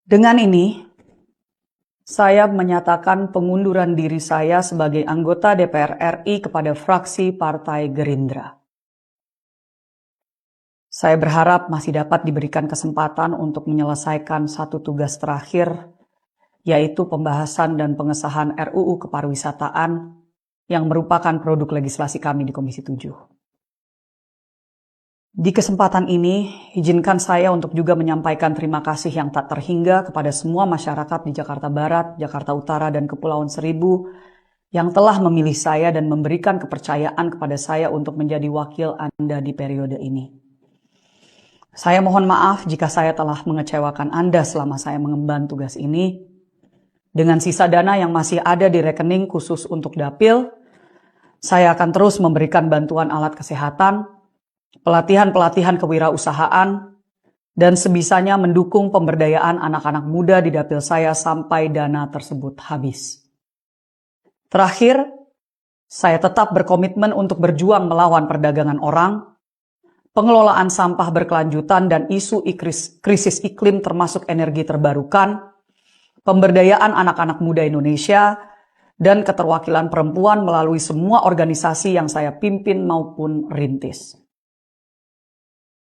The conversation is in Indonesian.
Dengan ini, saya menyatakan pengunduran diri saya sebagai anggota DPR RI kepada fraksi Partai Gerindra. Saya berharap masih dapat diberikan kesempatan untuk menyelesaikan satu tugas terakhir, yaitu pembahasan dan pengesahan RUU Kepariwisataan yang merupakan produk legislasi kami di Komisi 7. Di kesempatan ini, izinkan saya untuk juga menyampaikan terima kasih yang tak terhingga kepada semua masyarakat di Jakarta Barat, Jakarta Utara, dan Kepulauan Seribu yang telah memilih saya dan memberikan kepercayaan kepada saya untuk menjadi wakil Anda di periode ini. Saya mohon maaf jika saya telah mengecewakan Anda selama saya mengemban tugas ini. Dengan sisa dana yang masih ada di rekening khusus untuk dapil, saya akan terus memberikan bantuan alat kesehatan, pelatihan-pelatihan kewirausahaan, dan sebisanya mendukung pemberdayaan anak-anak muda di dapil saya sampai dana tersebut habis. Terakhir, saya tetap berkomitmen untuk berjuang melawan perdagangan orang, pengelolaan sampah berkelanjutan dan isu krisis iklim termasuk energi terbarukan, pemberdayaan anak-anak muda Indonesia, dan keterwakilan perempuan melalui semua organisasi yang saya pimpin maupun rintis.